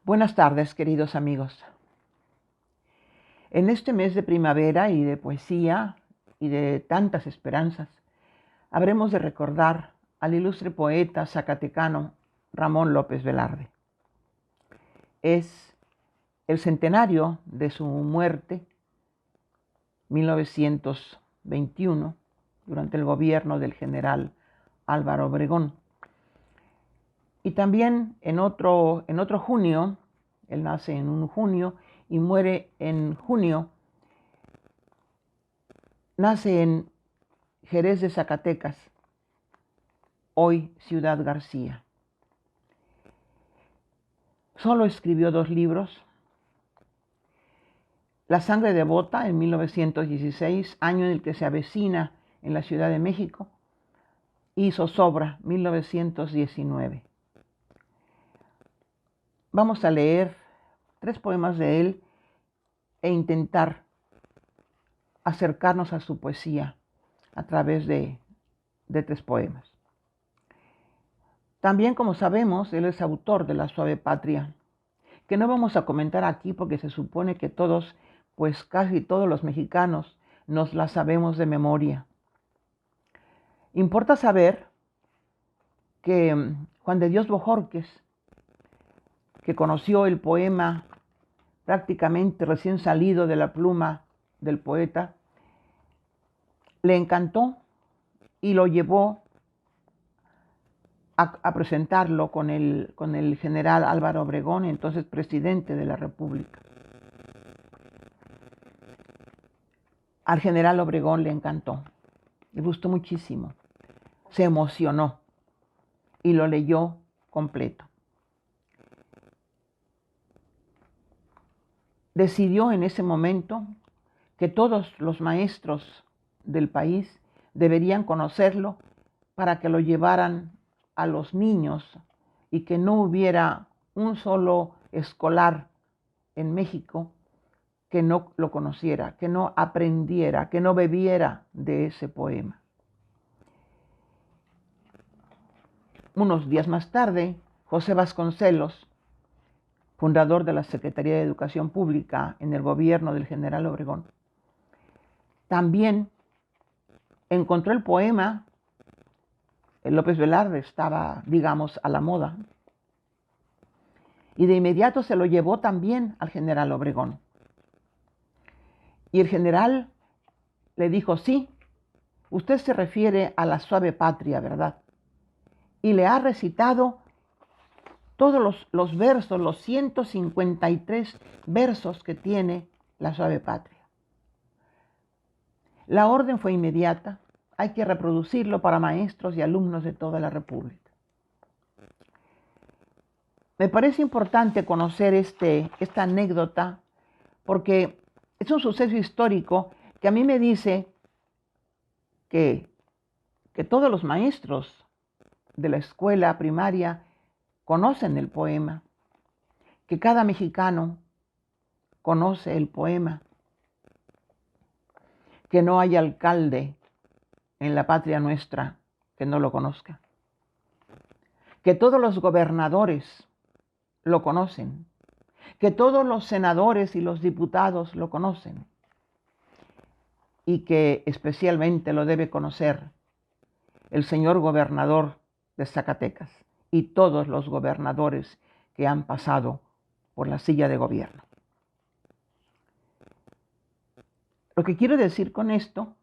Buenas tardes, queridos amigos. En este mes de primavera y de poesía y de tantas esperanzas, habremos de recordar al ilustre poeta zacatecano Ramón López Velarde. Es el centenario de su muerte, 1921, durante el gobierno del general Álvaro Obregón. Y también en otro junio, él nace en un junio y muere en junio, nace en Jerez de Zacatecas, hoy Ciudad García. Solo escribió 2 libros. La sangre devota en 1916, año en el que se avecina en la Ciudad de México, y Zozobra, 1919. Vamos a leer 3 poemas de él e intentar acercarnos a su poesía a través de 3 poemas. También, como sabemos, él es autor de La Suave Patria, que no vamos a comentar aquí porque se supone que todos, pues casi todos los mexicanos, nos la sabemos de memoria. Importa saber que Juan de Dios Bojórquez, que conoció el poema prácticamente recién salido de la pluma del poeta, le encantó y lo llevó a presentarlo con el general Álvaro Obregón, entonces presidente de la República. Al general Obregón le encantó, le gustó muchísimo, se emocionó y lo leyó completo. Decidió en ese momento que todos los maestros del país deberían conocerlo para que lo llevaran a los niños y que no hubiera un solo escolar en México que no lo conociera, que no aprendiera, que no bebiera de ese poema. Unos días más tarde, José Vasconcelos, fundador de la Secretaría de Educación Pública en el gobierno del general Obregón, también encontró el poema. López Velarde estaba, digamos, a la moda, y de inmediato se lo llevó también al general Obregón. Y el general le dijo: sí, usted se refiere a La Suave Patria, ¿verdad? Y le ha recitado todos los versos, los 153 versos que tiene La Suave Patria. La orden fue inmediata: hay que reproducirlo para maestros y alumnos de toda la República. Me parece importante conocer esta anécdota porque es un suceso histórico que a mí me dice que todos los maestros de la escuela primaria conocen el poema, que cada mexicano conoce el poema, que no hay alcalde en la patria nuestra que no lo conozca, que todos los gobernadores lo conocen, que todos los senadores y los diputados lo conocen, y que especialmente lo debe conocer el señor gobernador de Zacatecas y todos los gobernadores que han pasado por la silla de gobierno. Lo que quiero decir con esto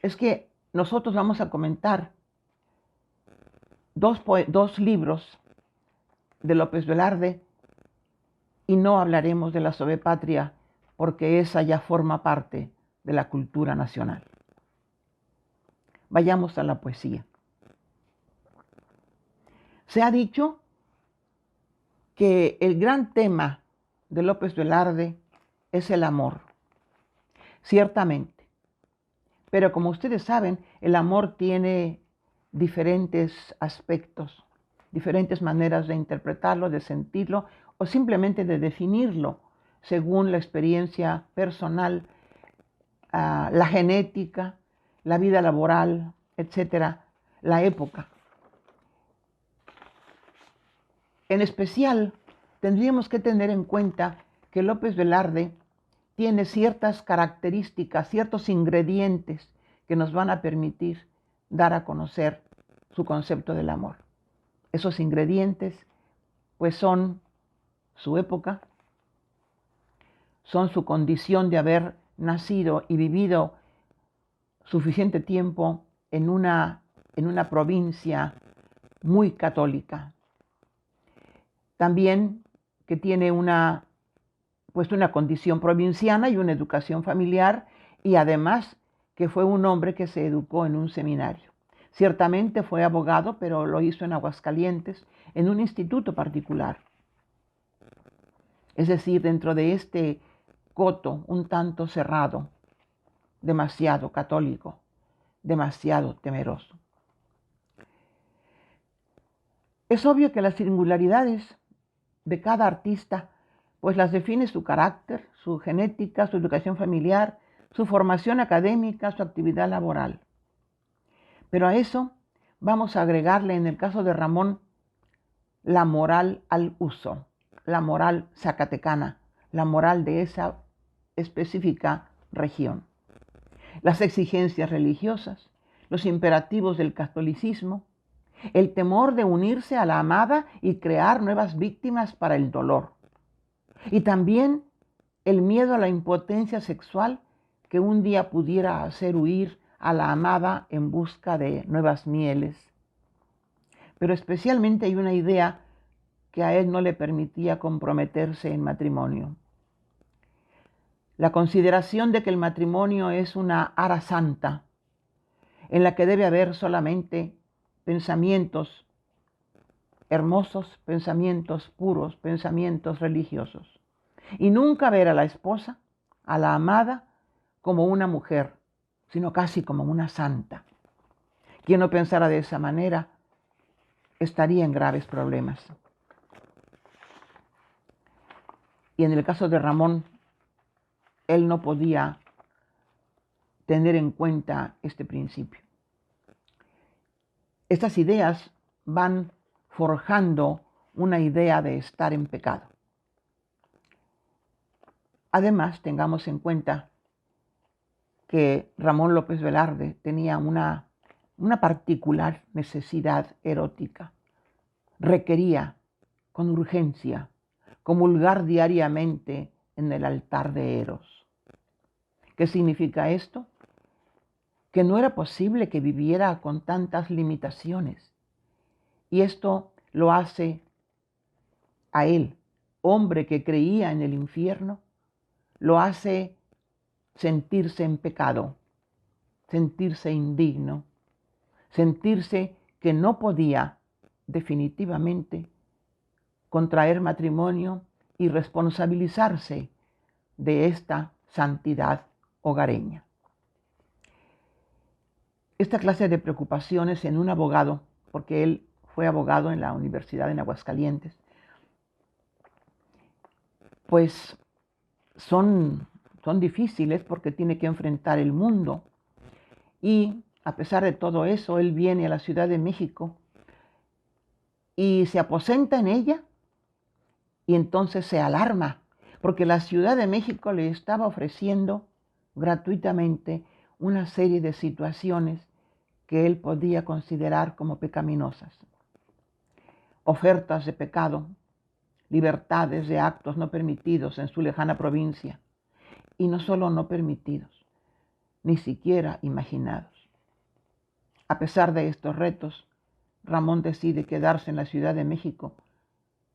es que nosotros vamos a comentar dos libros de López Velarde y no hablaremos de La Suave Patria porque esa ya forma parte de la cultura nacional. Vayamos a la poesía. Se ha dicho que el gran tema de López Velarde es el amor. Ciertamente. Pero como ustedes saben, el amor tiene diferentes aspectos, diferentes maneras de interpretarlo, de sentirlo o simplemente de definirlo según la experiencia personal, la genética, la vida laboral, etcétera, la época. En especial, tendríamos que tener en cuenta que López Velarde tiene ciertas características, ciertos ingredientes que nos van a permitir dar a conocer su concepto del amor. Esos ingredientes, pues, son su época, son su condición de haber nacido y vivido suficiente tiempo en una provincia muy católica. También que tiene una condición provinciana y una educación familiar, y además que fue un hombre que se educó en un seminario. Ciertamente fue abogado, pero lo hizo en Aguascalientes, en un instituto particular. Es decir, dentro de este coto un tanto cerrado, demasiado católico, demasiado temeroso. Es obvio que las singularidades de cada artista pues las define su carácter, su genética, su educación familiar, su formación académica, su actividad laboral. Pero a eso vamos a agregarle, en el caso de Ramón, la moral al uso, la moral zacatecana, la moral de esa específica región. Las exigencias religiosas, los imperativos del catolicismo, el temor de unirse a la amada y crear nuevas víctimas para el dolor. Y también el miedo a la impotencia sexual que un día pudiera hacer huir a la amada en busca de nuevas mieles. Pero especialmente hay una idea que a él no le permitía comprometerse en matrimonio. La consideración de que el matrimonio es una ara santa, en la que debe haber solamente pensamientos hermosos, pensamientos puros, pensamientos religiosos. Y nunca ver a la esposa, a la amada, como una mujer, sino casi como una santa. Quien no pensara de esa manera estaría en graves problemas. Y en el caso de Ramón, él no podía tener en cuenta este principio. Estas ideas van forjando una idea de estar en pecado. Además, tengamos en cuenta que Ramón López Velarde tenía una particular necesidad erótica. Requería con urgencia comulgar diariamente en el altar de Eros. ¿Qué significa esto? Que no era posible que viviera con tantas limitaciones. Y esto lo hace a él, hombre que creía en el infierno, lo hace sentirse en pecado, sentirse indigno, sentirse que no podía definitivamente contraer matrimonio y responsabilizarse de esta santidad hogareña. Esta clase de preocupaciones en un abogado, porque él fue abogado en la Universidad de Aguascalientes, pues son difíciles porque tiene que enfrentar el mundo. Y a pesar de todo eso, él viene a la Ciudad de México y se aposenta en ella, y entonces se alarma porque la Ciudad de México le estaba ofreciendo gratuitamente una serie de situaciones que él podía considerar como pecaminosas. Ofertas de pecado, libertades de actos no permitidos en su lejana provincia, y no solo no permitidos, ni siquiera imaginados. A pesar de estos retos, Ramón decide quedarse en la Ciudad de México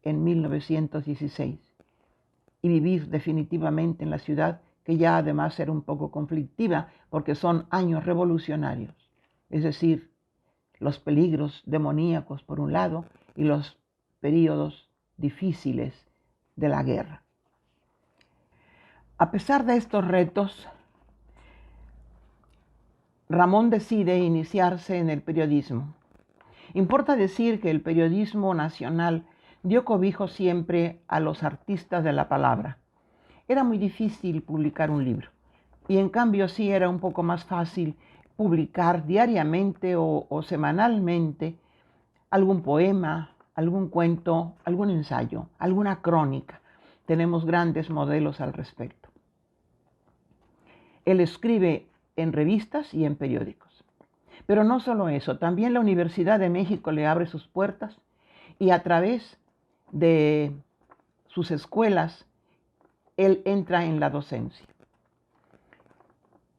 en 1916 y vivir definitivamente en la ciudad, que ya además era un poco conflictiva porque son años revolucionarios, es decir, los peligros demoníacos por un lado y los períodos difíciles de la guerra. A pesar de estos retos, Ramón decide iniciarse en el periodismo. Importa decir que el periodismo nacional dio cobijo siempre a los artistas de la palabra. Era muy difícil publicar un libro, y en cambio sí era un poco más fácil publicar diariamente o semanalmente algún poema, algún cuento, algún ensayo, alguna crónica. Tenemos grandes modelos al respecto. Él escribe en revistas y en periódicos. Pero no solo eso, también la Universidad de México le abre sus puertas y a través de sus escuelas, él entra en la docencia.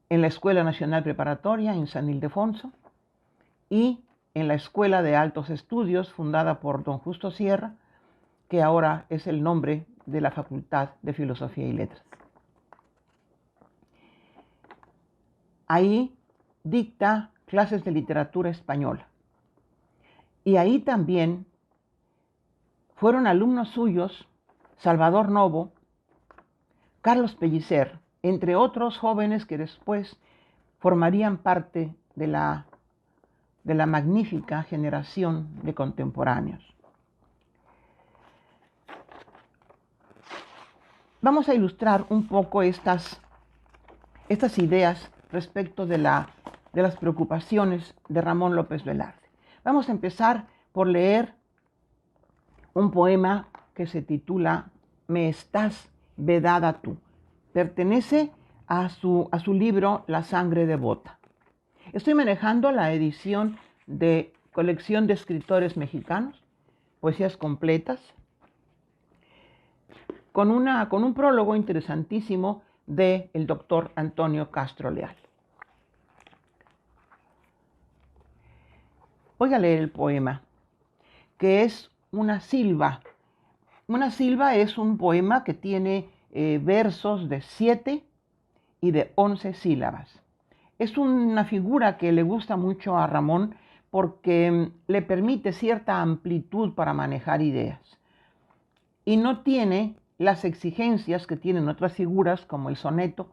En la Escuela Nacional Preparatoria en San Ildefonso y en la Escuela de Altos Estudios fundada por don Justo Sierra, que ahora es el nombre de la Facultad de Filosofía y Letras. Ahí dicta clases de literatura española. Y ahí también fueron alumnos suyos Salvador Novo, Carlos Pellicer, entre otros jóvenes que después formarían parte de la magnífica generación de contemporáneos. Vamos a ilustrar un poco estas ideas respecto de las preocupaciones de Ramón López Velarde. Vamos a empezar por leer un poema que se titula Me estás vedada tú. Pertenece a su libro La sangre devota. Estoy manejando la edición de Colección de Escritores Mexicanos, Poesías Completas, con un prólogo interesantísimo del doctor Antonio Castro Leal. Voy a leer el poema, que es una silva. Una silva es un poema que tiene versos de 7 y de 11 sílabas. Es una figura que le gusta mucho a Ramón porque le permite cierta amplitud para manejar ideas. Y no tiene las exigencias que tienen otras figuras como el soneto,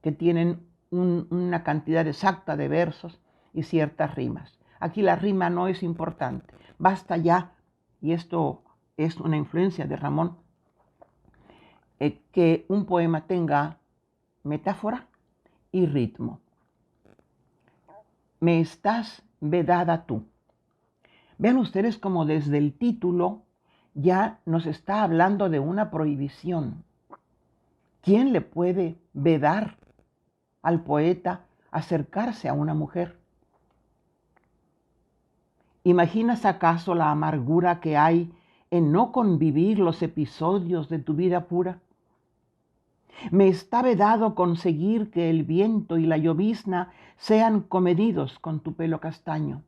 que tienen una cantidad exacta de versos y ciertas rimas. Aquí la rima no es importante. Basta ya, y esto es una influencia de Ramón, que un poema tenga metáfora y ritmo. Me estás vedada tú. Vean ustedes como desde el título ya nos está hablando de una prohibición. ¿Quién le puede vedar al poeta acercarse a una mujer? ¿Imaginas acaso la amargura que hay en no convivir los episodios de tu vida pura? Me está vedado conseguir que el viento y la llovizna sean comedidos con tu pelo castaño.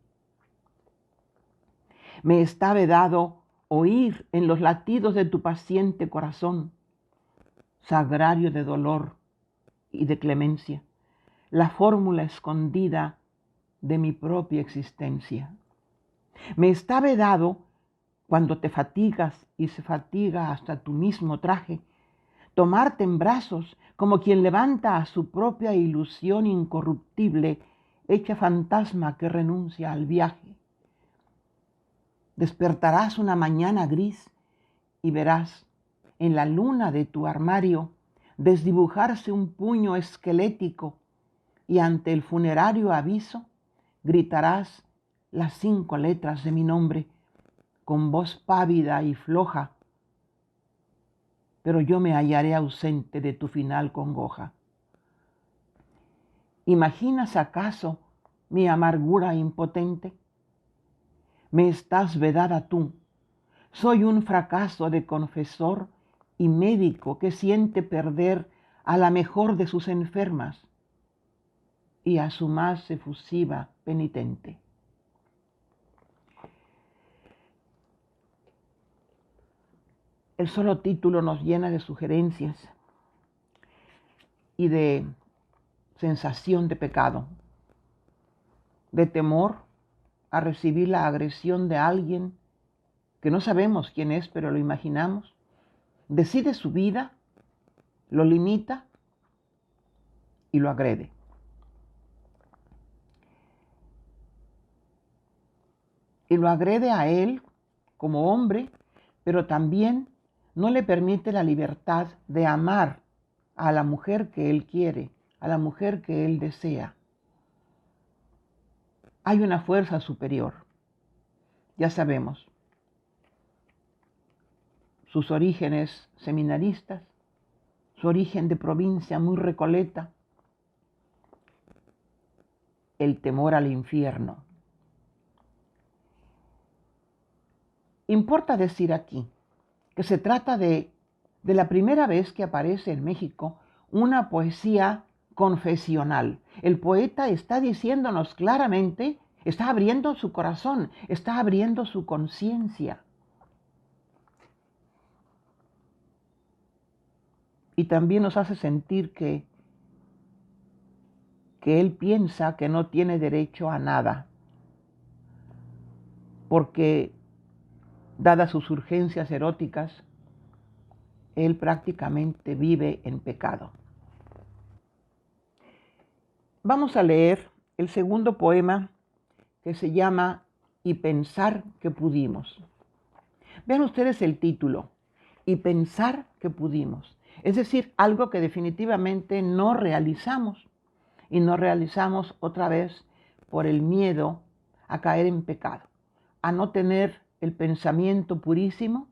Me está vedado oír en los latidos de tu paciente corazón, sagrario de dolor y de clemencia, la fórmula escondida de mi propia existencia. Me está vedado cuando te fatigas y se fatiga hasta tu mismo traje, tomarte en brazos como quien levanta a su propia ilusión incorruptible, hecha fantasma que renuncia al viaje. Despertarás una mañana gris y verás en la luna de tu armario desdibujarse un puño esquelético y ante el funerario aviso gritarás las 5 letras de mi nombre con voz pávida y floja, pero yo me hallaré ausente de tu final congoja. ¿Imaginas acaso mi amargura impotente? Me estás vedada tú. Soy un fracaso de confesor y médico que siente perder a la mejor de sus enfermas y a su más efusiva penitente. El solo título nos llena de sugerencias y de sensación de pecado, de temor a recibir la agresión de alguien que no sabemos quién es, pero lo imaginamos. Decide su vida, lo limita y lo agrede. Y lo agrede a él como hombre, pero también no le permite la libertad de amar a la mujer que él quiere, a la mujer que él desea. Hay una fuerza superior, ya sabemos. sus orígenes seminaristas, su origen de provincia muy recoleta, el temor al infierno. Importa decir aquí que se trata de la primera vez que aparece en México una poesía confesional. El poeta está diciéndonos claramente, está abriendo su corazón, está abriendo su conciencia. Y también nos hace sentir que él piensa que no tiene derecho a nada, porque dadas sus urgencias eróticas, él prácticamente vive en pecado. Vamos a leer el segundo poema que se llama Y pensar que pudimos. Vean ustedes el título, Y pensar que pudimos. Es decir, algo que definitivamente no realizamos. Y no realizamos otra vez por el miedo a caer en pecado, a no tener el pensamiento purísimo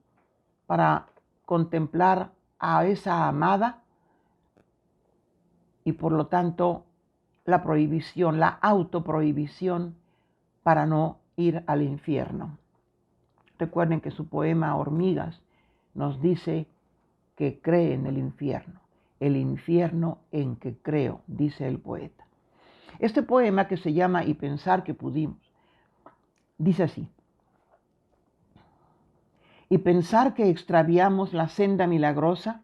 para contemplar a esa amada y por lo tanto la prohibición, la autoprohibición para no ir al infierno. Recuerden que su poema Hormigas nos dice que cree en el infierno en que creo, dice el poeta. Este poema, que se llama Y pensar que pudimos, dice así: y pensar que extraviamos la senda milagrosa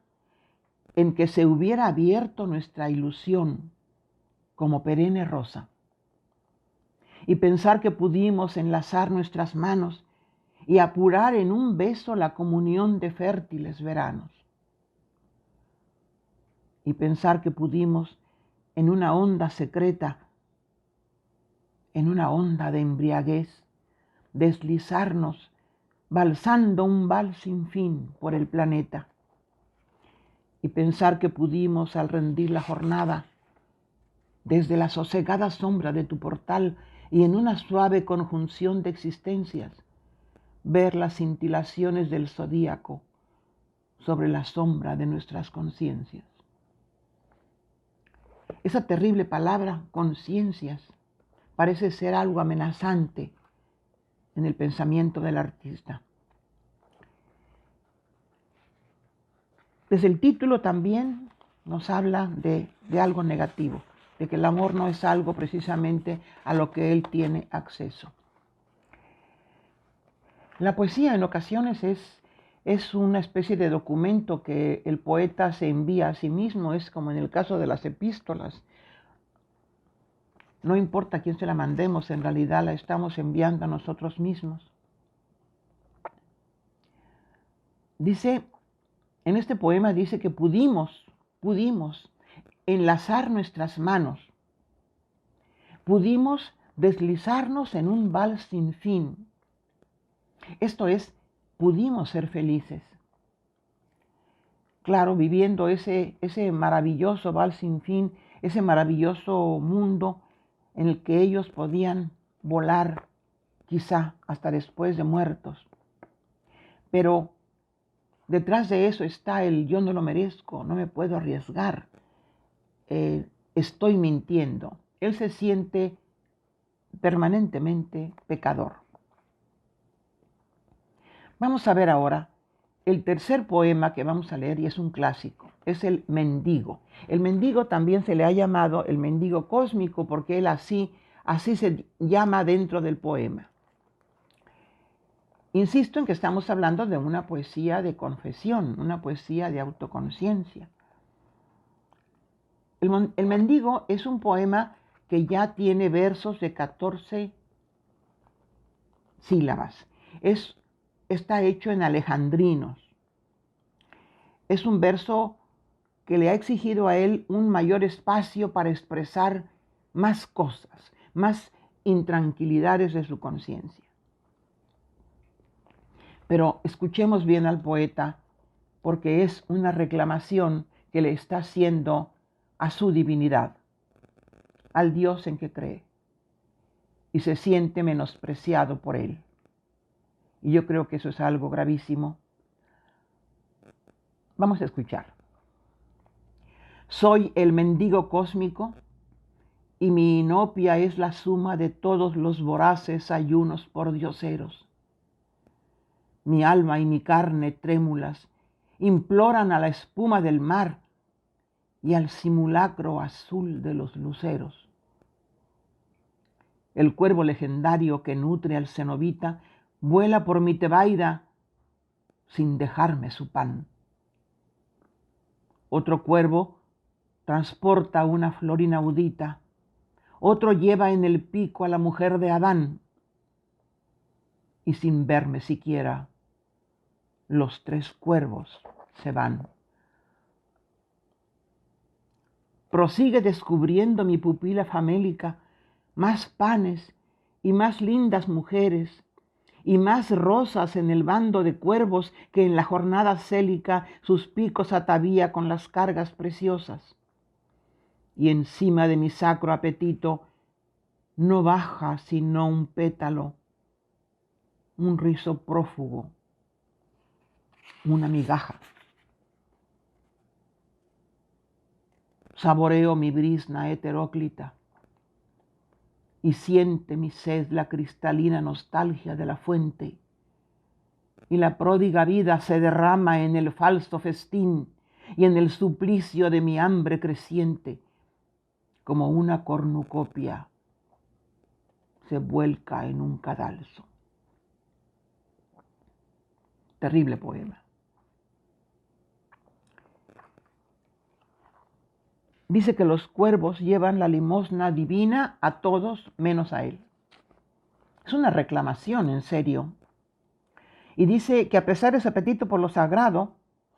en que se hubiera abierto nuestra ilusión como perenne rosa. Y pensar que pudimos enlazar nuestras manos y apurar en un beso la comunión de fértiles veranos. Y pensar que pudimos en una onda secreta, en una onda de embriaguez, deslizarnos valsando un vals sin fin por el planeta. Y pensar que pudimos, al rendir la jornada, desde la sosegada sombra de tu portal y en una suave conjunción de existencias, ver las cintilaciones del zodíaco sobre la sombra de nuestras conciencias. Esa terrible palabra, conciencias, parece ser algo amenazante en el pensamiento del artista. Desde el título también nos habla de algo negativo, de que el amor no es algo precisamente a lo que él tiene acceso. La poesía en ocasiones es una especie de documento que el poeta se envía a sí mismo, es como en el caso de las epístolas. No importa a quién se la mandemos, en realidad la estamos enviando a nosotros mismos. Dice, en este poema dice que pudimos enlazar nuestras manos, pudimos deslizarnos en un vals sin fin. Esto es, pudimos ser felices. Claro, viviendo ese maravilloso vals sin fin, ese maravilloso mundo en el que ellos podían volar, quizá hasta después de muertos. Pero detrás de eso está el yo no lo merezco, no me puedo arriesgar, estoy mintiendo. Él se siente permanentemente pecador. Vamos a ver ahora el tercer poema que vamos a leer, y es un clásico, es el Mendigo. El Mendigo también se le ha llamado el Mendigo cósmico porque él así se llama dentro del poema. Insisto en que estamos hablando de una poesía de confesión, una poesía de autoconciencia. El Mendigo es un poema que ya tiene versos de 14 sílabas. Está hecho en alejandrinos. Es un verso que le ha exigido a él un mayor espacio para expresar más cosas, más intranquilidades de su conciencia. Pero escuchemos bien al poeta, porque es una reclamación que le está haciendo a su divinidad, al Dios en que cree, y se siente menospreciado por él. Y yo creo que eso es algo gravísimo, Vamos a escuchar. Soy el mendigo cósmico y mi inopia es la suma de todos los voraces ayunos pordioseros. Mi alma y mi carne trémulas imploran a la espuma del mar y al simulacro azul de los luceros. El cuervo legendario que nutre al cenobita vuela por mi Tebaida sin dejarme su pan. Otro cuervo transporta una flor inaudita, otro lleva en el pico a la mujer de Adán, y sin verme siquiera, los tres cuervos se van. Prosigue descubriendo mi pupila famélica más panes y más lindas mujeres, y más rosas en el bando de cuervos que en la jornada célica sus picos atavía con las cargas preciosas. Y encima de mi sacro apetito no baja sino un pétalo, un rizo prófugo, una migaja. Saboreo mi brizna heteróclita y siente mi sed la cristalina nostalgia de la fuente, y la pródiga vida se derrama en el falso festín y en el suplicio de mi hambre creciente, como una cornucopia se vuelca en un cadalso. Terrible poema. Dice que los cuervos llevan la limosna divina a todos menos a él. Es una reclamación, en serio. Y dice que a pesar de su apetito por lo sagrado,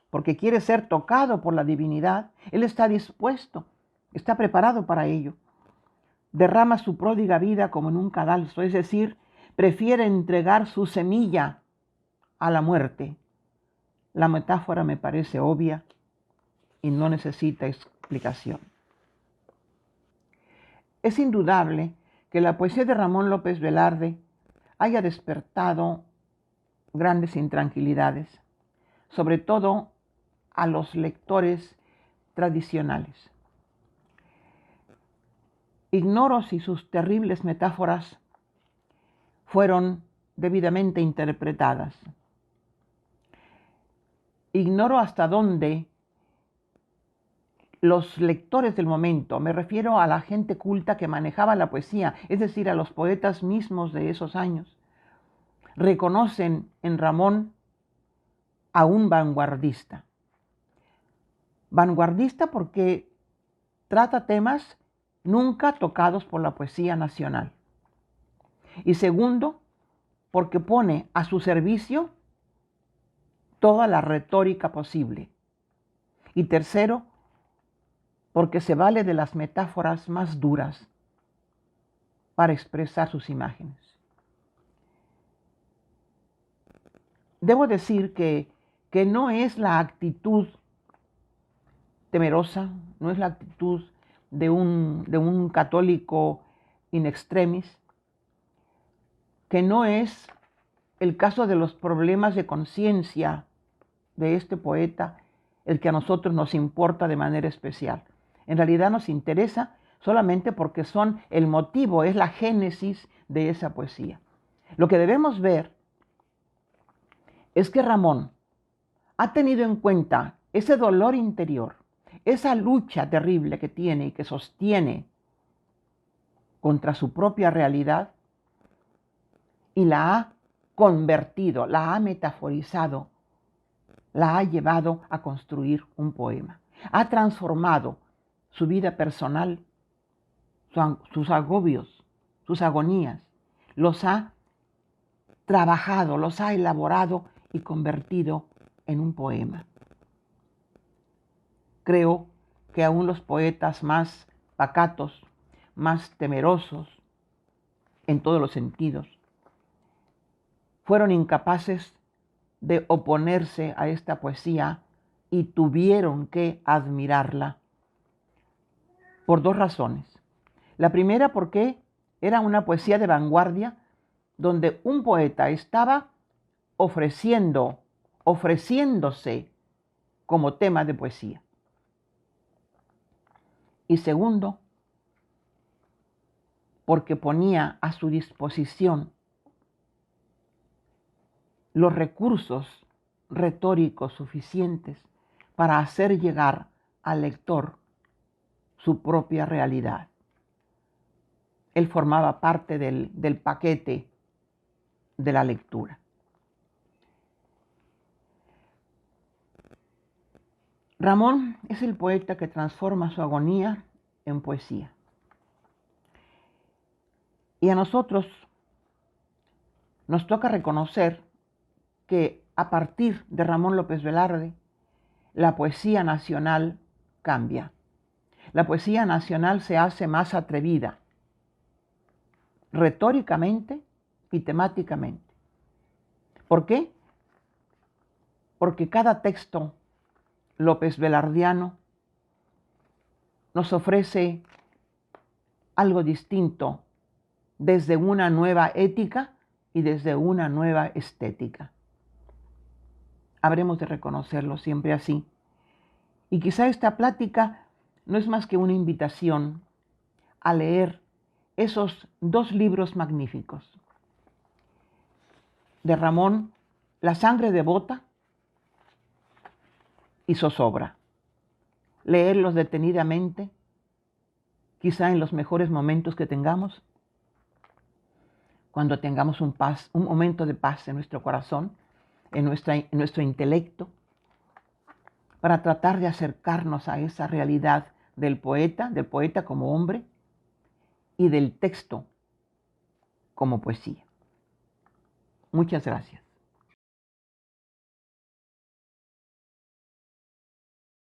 porque quiere ser tocado por la divinidad, él está dispuesto, está preparado para ello. Derrama su pródiga vida como en un cadalso, es decir, prefiere entregar su semilla a la muerte. La metáfora me parece obvia y no necesita explicación. Es indudable que la poesía de Ramón López Velarde haya despertado grandes intranquilidades, sobre todo a los lectores tradicionales. Ignoro si sus terribles metáforas fueron debidamente interpretadas. Ignoro hasta dónde los lectores del momento, me refiero a la gente culta que manejaba la poesía, es decir, a los poetas mismos de esos años, reconocen en Ramón a un vanguardista. Vanguardista porque trata temas nunca tocados por la poesía nacional. Y segundo, porque pone a su servicio toda la retórica posible. Y tercero, porque se vale de las metáforas más duras para expresar sus imágenes. Debo decir que no es la actitud temerosa, no es la actitud de un católico in extremis, que no es el caso de los problemas de conciencia de este poeta el que a nosotros nos importa de manera especial. En realidad nos interesa solamente porque son el motivo, es la génesis de esa poesía. Lo que debemos ver es que Ramón ha tenido en cuenta ese dolor interior, esa lucha terrible que tiene y que sostiene contra su propia realidad, y la ha convertido, la ha metaforizado, la ha llevado a construir un poema. Ha transformado su vida personal, sus agobios, sus agonías, los ha trabajado, los ha elaborado y convertido en un poema. Creo que aún los poetas más pacatos, más temerosos, en todos los sentidos, fueron incapaces de oponerse a esta poesía y tuvieron que admirarla por dos razones. La primera, porque era una poesía de vanguardia donde un poeta estaba ofreciéndose como tema de poesía. Y segundo, porque ponía a su disposición los recursos retóricos suficientes para hacer llegar al lector su propia realidad. Él formaba parte del paquete de la lectura. Ramón es el poeta que transforma su agonía en poesía. Y a nosotros nos toca reconocer que a partir de Ramón López Velarde, la poesía nacional cambia. La poesía nacional se hace más atrevida, retóricamente y temáticamente. ¿Por qué? Porque cada texto López Velardiano nos ofrece algo distinto desde una nueva ética y desde una nueva estética. Habremos de reconocerlo siempre así. Y quizá esta plática no es más que una invitación a leer esos dos libros magníficos. De Ramón, La sangre devota y Zozobra. Leerlos detenidamente, quizá en los mejores momentos que tengamos, cuando tengamos un momento de paz en nuestro corazón, en nuestro intelecto, para tratar de acercarnos a esa realidad del poeta como hombre y del texto como poesía. Muchas gracias.